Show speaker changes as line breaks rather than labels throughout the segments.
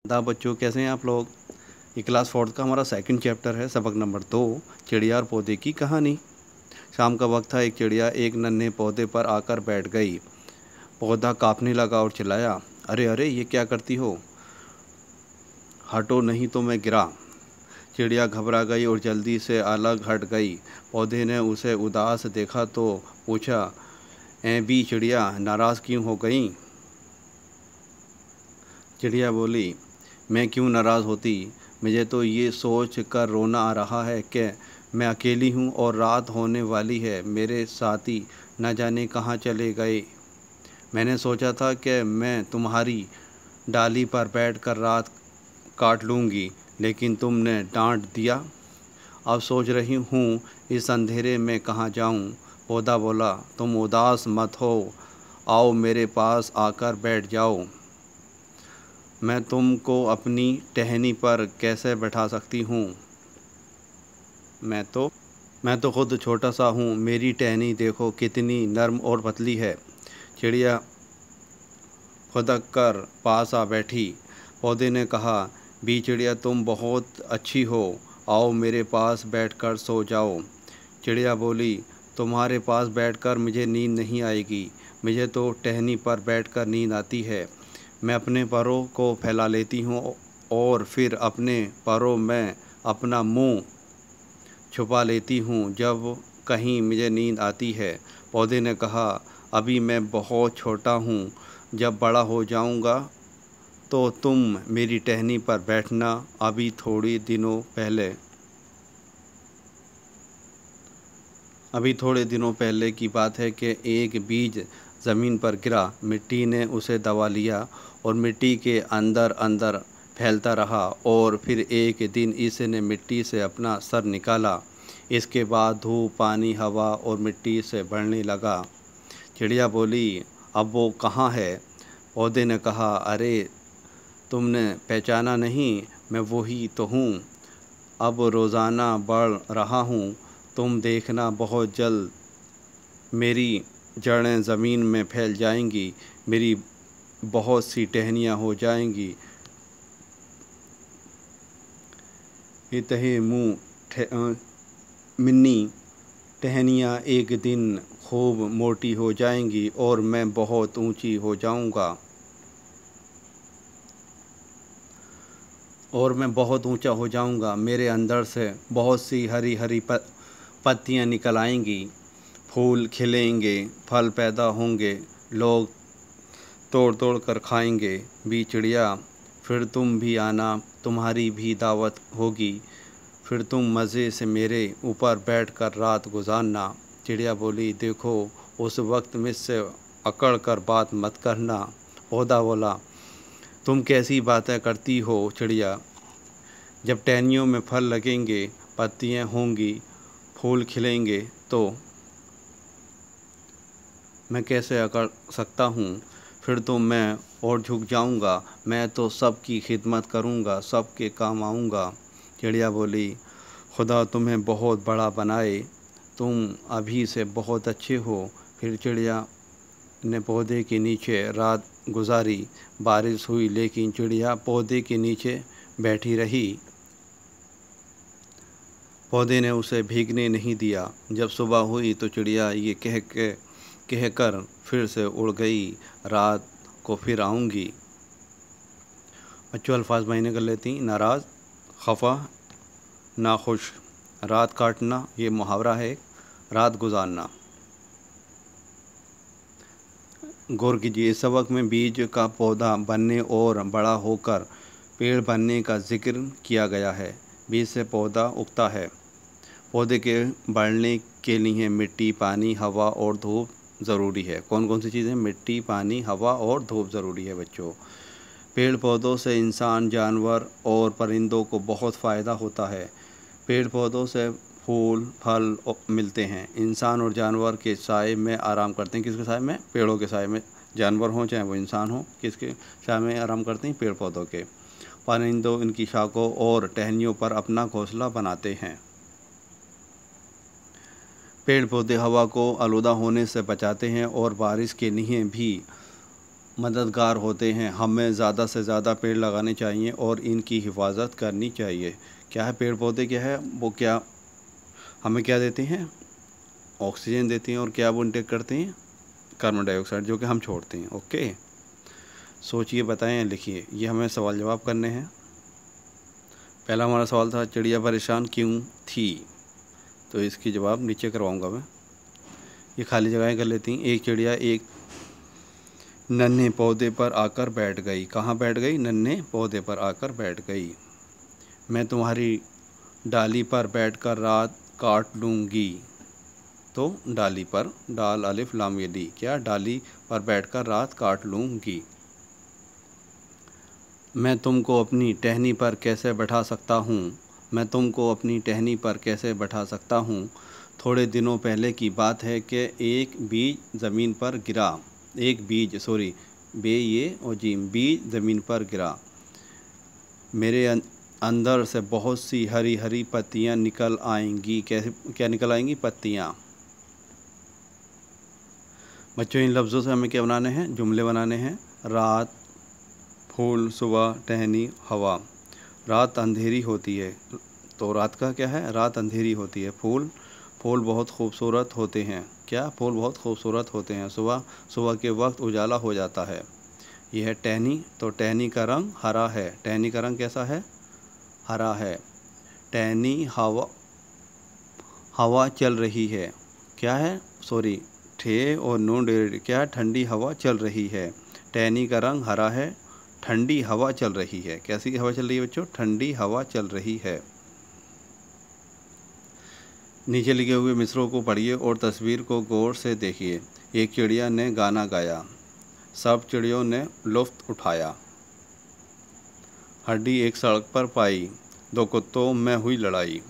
दा बच्चों, कैसे हैं आप लोग। ये क्लास 4th का हमारा सेकंड चैप्टर है, सबक नंबर 2, चिड़िया और पौधे की कहानी। शाम का वक्त था। एक चिड़िया एक नन्हे पौधे पर आकर बैठ गई। पौधा कांपने लगा और चिल्लाया, अरे अरे, ये क्या करती हो, हटो नहीं तो मैं गिरा। चिड़िया घबरा गई और जल्दी से अलग हट गई। पौधे ने उसे उदास देखा तो पूछा, ऐ बी चिड़िया, नाराज़ क्यों हो गई। चिड़िया बोली, मैं क्यों नाराज़ होती, मुझे तो ये सोच कर रोना आ रहा है कि मैं अकेली हूँ और रात होने वाली है। मेरे साथी न जाने कहाँ चले गए। मैंने सोचा था कि मैं तुम्हारी डाली पर बैठकर रात काट लूँगी, लेकिन तुमने डांट दिया। अब सोच रही हूँ इस अंधेरे में कहाँ जाऊँ। पौधा बोला, तुम उदास मत हो, आओ मेरे पास आकर बैठ जाओ। मैं तुमको अपनी टहनी पर कैसे बैठा सकती हूँ। मैं तो खुद छोटा सा हूँ, मेरी टहनी देखो कितनी नरम और पतली है। चिड़िया खुदक कर पास आ बैठी। पौधे ने कहा, बी चिड़िया, तुम बहुत अच्छी हो, आओ मेरे पास बैठकर सो जाओ। चिड़िया बोली, तुम्हारे पास बैठकर मुझे नींद नहीं आएगी, मुझे तो टहनी पर बैठकर नींद आती है। मैं अपने पैरों को फैला लेती हूँ और फिर अपने पैरों में अपना मुंह छुपा लेती हूँ जब कहीं मुझे नींद आती है। पौधे ने कहा, अभी मैं बहुत छोटा हूँ, जब बड़ा हो जाऊँगा तो तुम मेरी टहनी पर बैठना। अभी थोड़े दिनों पहले की बात है कि एक बीज ज़मीन पर गिरा। मिट्टी ने उसे दबा लिया और मिट्टी के अंदर अंदर फैलता रहा और फिर एक दिन इसने मिट्टी से अपना सर निकाला। इसके बाद धूप, पानी, हवा और मिट्टी से बढ़ने लगा। चिड़िया बोली, अब वो कहाँ है। पौधे ने कहा, अरे तुमने पहचाना नहीं, मैं वही तो हूँ। अब रोज़ाना बढ़ रहा हूँ, तुम देखना बहुत जल्द मेरी जड़ें ज़मीन में फैल जाएंगी, मेरी बहुत सी टहनियाँ हो जाएंगी। इतने मिन्नी टहनियाँ एक दिन खूब मोटी हो जाएंगी और मैं बहुत ऊंची हो जाऊंगा और मैं बहुत ऊंचा हो जाऊंगा। मेरे अंदर से बहुत सी हरी हरी पत्तियाँ निकल आएंगी, फूल खिलेंगे, फल पैदा होंगे, लोग तोड़ तोड़ कर खाएंगे। बी चिड़िया, फिर तुम भी आना, तुम्हारी भी दावत होगी, फिर तुम मज़े से मेरे ऊपर बैठकर रात गुजारना। चिड़िया बोली, देखो उस वक्त मुझसे अकड़ कर बात मत करना। पौधा बोला, तुम कैसी बातें करती हो चिड़िया, जब टहनियों में फल लगेंगे, पत्तियाँ होंगी, फूल खिलेंगे तो मैं कैसे अकड़ सकता हूँ। फिर तो मैं और झुक जाऊँगा, मैं तो सबकी खिदमत करूँगा, सबके काम आऊँगा। चिड़िया बोली, खुदा तुम्हें बहुत बड़ा बनाए, तुम अभी से बहुत अच्छे हो। फिर चिड़िया ने पौधे के नीचे रात गुजारी। बारिश हुई लेकिन चिड़िया पौधे के नीचे बैठी रही। पौधे ने उसे भीगने नहीं दिया। जब सुबह हुई तो चिड़िया ये कहकर फिर से उड़ गई, रात को फिर आऊँगी। बच्चों, अल्फाज मायने कर लेती। नाराज़, खफा, नाखुश। रात काटना ये मुहावरा है, रात गुजारना। गौर कीजिए, इस सबक में बीज का पौधा बनने और बड़ा होकर पेड़ बनने का जिक्र किया गया है। बीज से पौधा उगता है। पौधे के बढ़ने के लिए मिट्टी, पानी, हवा और धूप ज़रूरी है। कौन कौन सी चीज़ें? मिट्टी, पानी, हवा और धूप ज़रूरी है बच्चों। पेड़ पौधों से इंसान, जानवर और परिंदों को बहुत फ़ायदा होता है। पेड़ पौधों से फूल, फल मिलते हैं। इंसान और जानवर के साए में आराम करते हैं। किसके साए में? पेड़ों के साए में। जानवर हों चाहे वो इंसान हो, किसके साए में आराम करते हैं? पेड़ पौधों के। परिंदों इनकी शाखों और टहनियों पर अपना घोंसला बनाते हैं। पेड़ पौधे हवा को आलूदा होने से बचाते हैं और बारिश के लिए भी मददगार होते हैं। हमें ज़्यादा से ज़्यादा पेड़ लगाने चाहिए और इनकी हिफाजत करनी चाहिए। क्या है, पेड़ पौधे क्या है, वो क्या हमें क्या देते हैं, ऑक्सीजन देते हैं, और क्या वो इनटेक करते हैं, कार्बन डाइऑक्साइड, जो कि हम छोड़ते हैं। ओके, सोचिए, बताएं, लिखिए। ये हमें सवाल जवाब करने हैं। पहला हमारा सवाल था, चिड़िया परेशान क्यों थी, तो इसकी जवाब नीचे करवाऊंगा मैं। ये खाली जगहें कर लेती हैं। एक चिड़िया एक नन्हे पौधे पर आकर बैठ गई। कहाँ बैठ गई, नन्हे पौधे पर आकर बैठ गई। मैं तुम्हारी डाली पर बैठकर रात काट लूँगी। तो डाली पर, डाल अलिफ लाम ये दी, क्या, डाली पर बैठकर रात काट लूँगी। मैं तुमको अपनी टहनी पर कैसे बैठा सकता हूँ, मैं तुमको अपनी टहनी पर कैसे बैठा सकता हूँ। थोड़े दिनों पहले की बात है कि एक बीज ज़मीन पर गिरा, एक बीज, सॉरी, बे ये और जीम, बीज ज़मीन पर गिरा। मेरे अंदर से बहुत सी हरी हरी पत्तियाँ निकल आएंगी। कैसे, क्या निकल आएंगी, पत्तियाँ। बच्चों, इन लफ्ज़ों से हमें क्या बनाने हैं, जुमले बनाने हैं। रात, फूल, सुबह, टहनी, हवा। रात अंधेरी होती है, तो रात का क्या है, रात अंधेरी होती है। फूल, फूल बहुत खूबसूरत होते हैं। क्या, फूल बहुत खूबसूरत होते हैं। सुबह, सुबह के वक्त उजाला हो जाता है। यह है टहनी, तो टहनी का रंग हरा है। टहनी का रंग कैसा है, हरा है। टहनी, हवा, हवा चल रही है। क्या है, सॉरी, ठे और नून डेढ़, क्या, ठंडी हवा चल रही है। टहनी का रंग हरा है, ठंडी हवा चल रही है। कैसी हवा चल रही है बच्चों, ठंडी हवा चल रही है। नीचे लिखे हुए मिसरों को पढ़िए और तस्वीर को गौर से देखिए। एक चिड़िया ने गाना गाया, सब चिड़ियों ने लुत्फ़ उठाया। हड्डी एक सड़क पर पाई, दो कुत्तों में हुई लड़ाई।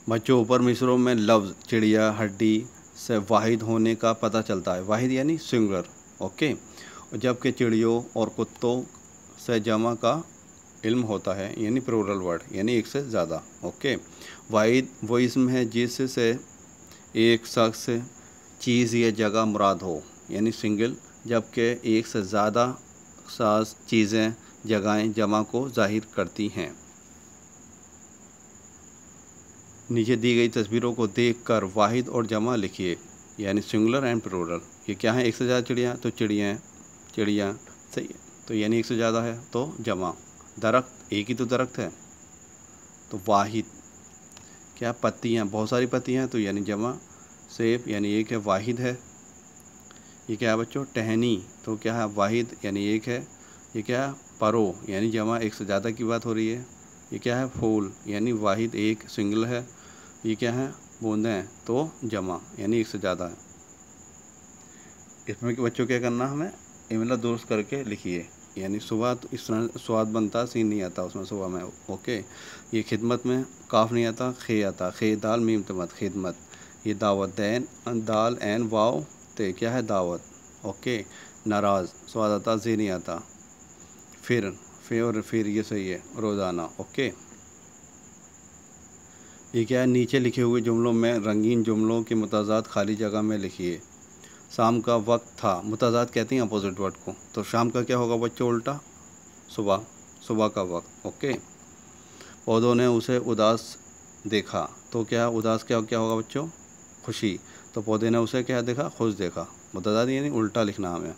बच्चों, ऊपर मिसरों में लफ्ज़ चिड़िया, हड्डी से वाहिद होने का पता चलता है। वाहिद यानी सिंगुलर, ओके। और जबकि चिड़ियों और कुत्तों से जमा का इल्म होता है, यानी प्लूरल वर्ड, यानी एक से ज़्यादा। ओके, वाहिद वो इसम है जिससे एक शख्स, चीज़ या जगह मुराद हो, यानी सिंगल। जबकि एक से ज़्यादा साज, चीज़ें, जगहें जमा को जाहिर करती हैं। नीचे दी गई तस्वीरों को देखकर वाहिद और जमा लिखिए, यानी सिंगुलर एंड प्लूरल। ये क्या है, एक से ज़्यादा चिड़िया, तो चिड़िया सही है, तो यानी एक से ज़्यादा है, तो जमा। दरख्त, एक ही तो दरख्त है, तो वाहिद। क्या, पत्तियाँ, बहुत सारी पत्तियाँ हैं, तो यानी जमा। सेब, यानी एक है, वाहिद है। ये क्या है बच्चों, टहनी, तो क्या है, वाहिद यानी एक है। ये क्या है, परो, यानी जमा, एक से ज़्यादा की बात हो रही है। ये क्या है, फूल, यानी वाहिद, एक, सिंगल है। ये क्या है, बूंदें, तो जमा, यानी एक से ज़्यादा है। इसमें कि बच्चों क्या करना, हमें इमला दुरुस्त करके लिखिए। यानी सुबह, तो इस तरह स्वाद बनता, सीन नहीं आता उसमें सुबह में। ओके, ये खिदमत में काफ नहीं आता, खे आता, खे दाल मीम तमत, खिदमत। ये दावत, दैन दाल एन वाव ते, क्या है, दावत। ओके, नाराज़, स्वाद आता, जी नहीं आता। फिर और फिर, ये सही है, रोज़ाना। ओके, ये क्या है, नीचे लिखे हुए जुमलों में रंगीन जुमलों के मुताजात खाली जगह में लिखिए। शाम का वक्त था, मुताजात कहते हैं अपोजिट वर्ड को, तो शाम का क्या होगा बच्चों, उल्टा, सुबह, सुबह का वक्त। ओके, पौधों ने उसे उदास देखा, तो क्या, उदास क्या क्या होगा बच्चों, खुशी, तो पौधे ने उसे क्या देखा, खुश देखा। मुताजात यानी उल्टा लिखना हमें।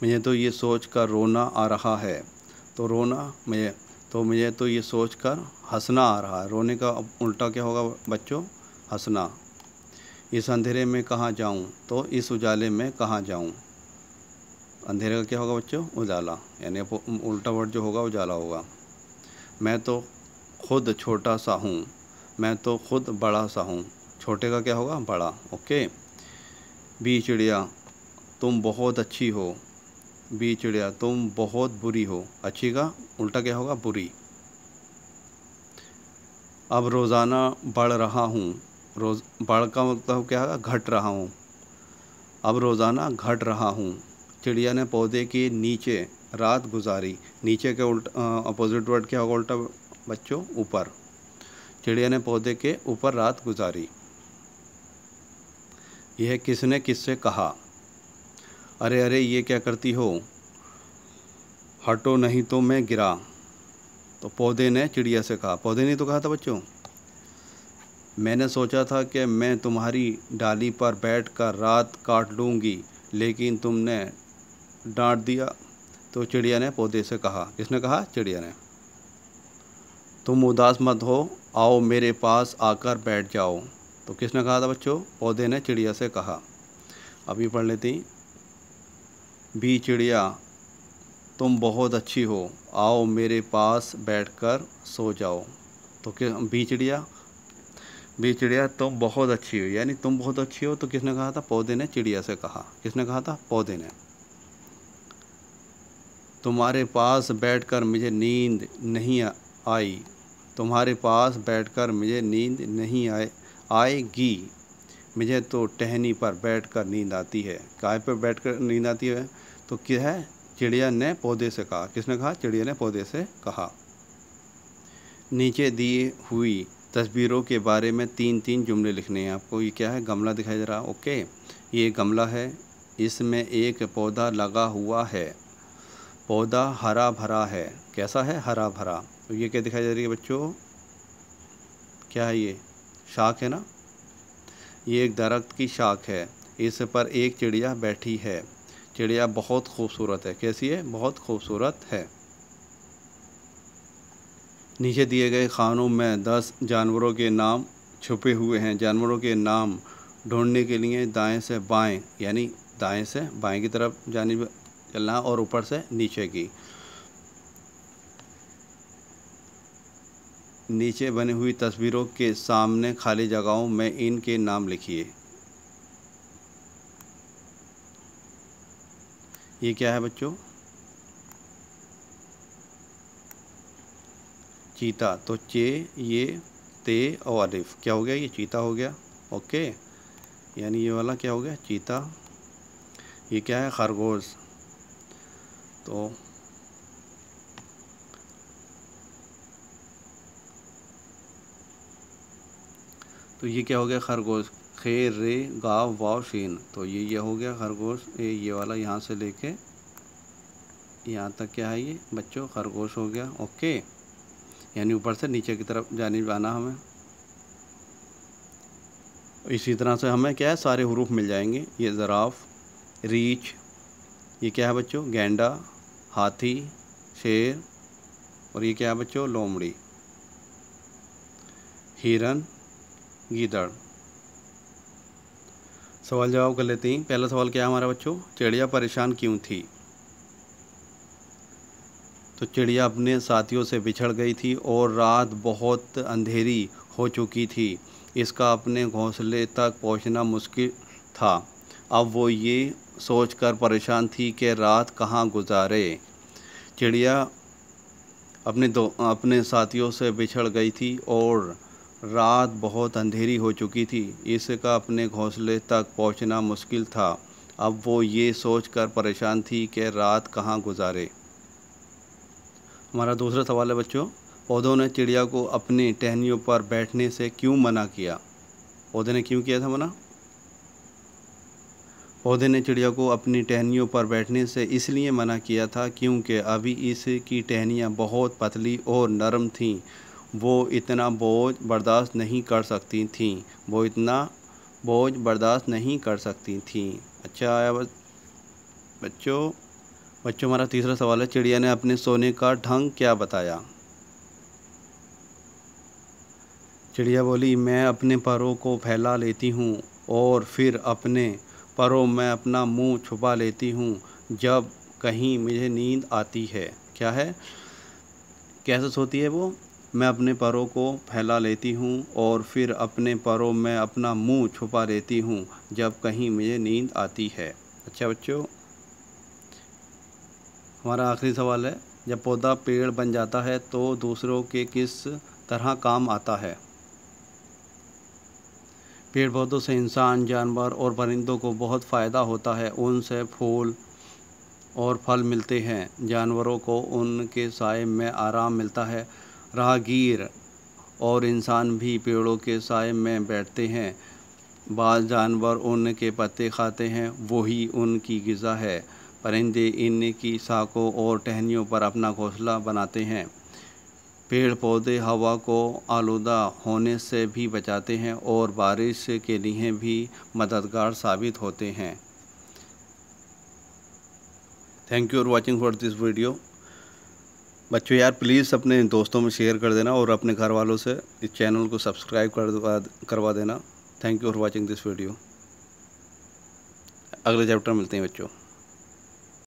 मुझे तो ये सोच कर रोना आ रहा है, तो रोना, मुझे तो ये सोच कर हंसना आ रहा है। रोने का उल्टा क्या होगा बच्चों, हंसना। इस अंधेरे में कहाँ जाऊँ, तो इस उजाले में कहाँ जाऊँ। अंधेरे का क्या होगा बच्चों, उजाला, यानी उल्टा वर्ड जो होगा उजाला होगा। मैं तो खुद छोटा सा हूँ, मैं तो खुद बड़ा सा हूँ। छोटे का क्या होगा, बड़ा। ओके, बी चिड़िया तुम बहुत अच्छी हो, बी चिड़िया तुम बहुत बुरी हो। अच्छी का उल्टा क्या होगा, बुरी। अब रोज़ाना बढ़ रहा हूँ, रोज़, बढ़ का मतलब क्या होगा, घट रहा हूँ। अब रोज़ाना घट रहा हूँ। चिड़िया ने पौधे के नीचे रात गुजारी। नीचे के उल्टा अपोजिट वर्ड क्या होगा उल्टा बच्चों, ऊपर। चिड़िया ने पौधे के ऊपर रात गुजारी। यह किसने किससे कहा? अरे अरे ये क्या करती हो, हटो नहीं तो मैं गिरा। तो पौधे ने चिड़िया से कहा, पौधे ने तो कहा था बच्चों, मैंने सोचा था कि मैं तुम्हारी डाली पर बैठकर रात काट लूँगी, लेकिन तुमने डांट दिया। तो चिड़िया ने पौधे से कहा, किसने कहा? चिड़िया ने। तुम उदास मत हो, आओ मेरे पास आकर बैठ जाओ। तो किसने कहा था बच्चों? पौधे ने चिड़िया से कहा। अभी पढ़ लेती। भी चिड़िया तुम बहुत अच्छी हो, आओ मेरे पास बैठकर सो जाओ। तो बी चिड़िया तुम बहुत अच्छी हो, यानी तुम बहुत अच्छी हो। तो किसने कहा था? पौधे ने चिड़िया से कहा। किसने कहा था? पौधे ने। तुम्हारे पास बैठकर मुझे नींद नहीं आई, तुम्हारे पास बैठकर मुझे नींद नहीं आएगी, मुझे तो टहनी पर बैठकर नींद आती है। काय पर बैठकर नींद आती है? तो क्या है? चिड़िया ने पौधे से कहा। किसने कहा? चिड़िया ने पौधे से कहा। नीचे दी हुई तस्वीरों के बारे में 3-3 जुमले लिखने हैं आपको। ये क्या है? गमला दिखाई दे रहा। ओके, ये गमला है, इसमें एक पौधा लगा हुआ है, पौधा हरा भरा है। कैसा है? हरा भरा। तो ये क्या दिखाई दे रही है बच्चों? क्या है ये? शाख है ना। ये एक दरख्त की शाख है, इस पर एक चिड़िया बैठी है, चिड़िया बहुत खूबसूरत है। कैसी है? बहुत खूबसूरत है। नीचे दिए गए खानों में 10 जानवरों के नाम छुपे हुए हैं। जानवरों के नाम ढूंढने के लिए दाएं से बाएं, यानी दाएं से बाएं की तरफ जानिब चलना और ऊपर से नीचे की। नीचे बनी हुई तस्वीरों के सामने खाली जगहों में इनके नाम लिखिए। ये क्या है बच्चों? चीता। तो चे, ये, ते और अलिफ क्या हो गया? ये चीता हो गया। ओके, यानी ये वाला क्या हो गया? चीता। ये क्या है? खरगोश। तो ये क्या हो गया? खरगोश। खे, रे, गाव, वाव, शीन। तो ये हो गया खरगोश। ये वाला यहाँ से लेके यहाँ तक क्या है ये बच्चों? खरगोश हो गया। ओके, यानी ऊपर से नीचे की तरफ जानिब आना हमें। इसी तरह से हमें क्या है? सारे हरूफ मिल जाएंगे। ये ज़राफ़, रीछ, ये क्या है बच्चों? गैंडा, हाथी, शेर, और ये क्या है बच्चों? लोमड़ी, हिरन, गीदड़। सवाल जवाब कर लेते हैं। पहला सवाल क्या है हमारा बच्चों? चिड़िया परेशान क्यों थी? तो चिड़िया अपने साथियों से बिछड़ गई थी और रात बहुत अंधेरी हो चुकी थी, इसका अपने घोंसले तक पहुंचना मुश्किल था। अब वो ये सोचकर परेशान थी कि रात कहाँ गुजारे। चिड़िया अपने साथियों से बिछड़ गई थी और रात बहुत अंधेरी हो चुकी थी, इसका अपने घोंसले तक पहुंचना मुश्किल था। अब वो ये सोचकर परेशान थी कि रात कहाँ गुजारे। हमारा दूसरा सवाल है बच्चों, पौधों ने चिड़िया को अपनी टहनियों पर बैठने से क्यों मना किया? पौधे ने क्यों किया था मना? पौधे ने चिड़िया को अपनी टहनियों पर बैठने से इसलिए मना किया था क्योंकि अभी इसकी टहनियाँ बहुत पतली और नरम थीं, वो इतना बोझ बर्दाश्त नहीं कर सकती थीं। वो इतना बोझ बर्दाश्त नहीं कर सकती थीं। अच्छा आया बच्चों। हमारा तीसरा सवाल है, चिड़िया ने अपने सोने का ढंग क्या बताया? चिड़िया बोली, मैं अपने परों को फैला लेती हूँ और फिर अपने परों में अपना मुंह छुपा लेती हूँ जब कहीं मुझे नींद आती है। क्या है? कैसे सोती है वो? मैं अपने परों को फैला लेती हूँ और फिर अपने परों में अपना मुंह छुपा लेती हूँ जब कहीं मुझे नींद आती है। अच्छा बच्चों, हमारा आखिरी सवाल है, जब पौधा पेड़ बन जाता है तो दूसरों के किस तरह काम आता है? पेड़ पौधों से इंसान, जानवर और परिंदों को बहुत फ़ायदा होता है। उनसे फूल और फल मिलते हैं, जानवरों को उनके साए में आराम मिलता है, राहगीर और इंसान भी पेड़ों के साए में बैठते हैं, बाज़ जानवर ऊन के पत्ते खाते हैं, वही उनकी ग़िज़ा है। परिंदे इनकी शाखों और टहनियों पर अपना घोंसला बनाते हैं। पेड़ पौधे हवा को आलूदा होने से भी बचाते हैं और बारिश के लिए भी मददगार साबित होते हैं। Thank you for watching for this video. बच्चों यार प्लीज़ अपने दोस्तों में शेयर कर देना और अपने घर वालों से इस चैनल को सब्सक्राइब करवा देना। Thank you for watching this video. अगले चैप्टर मिलते हैं बच्चों।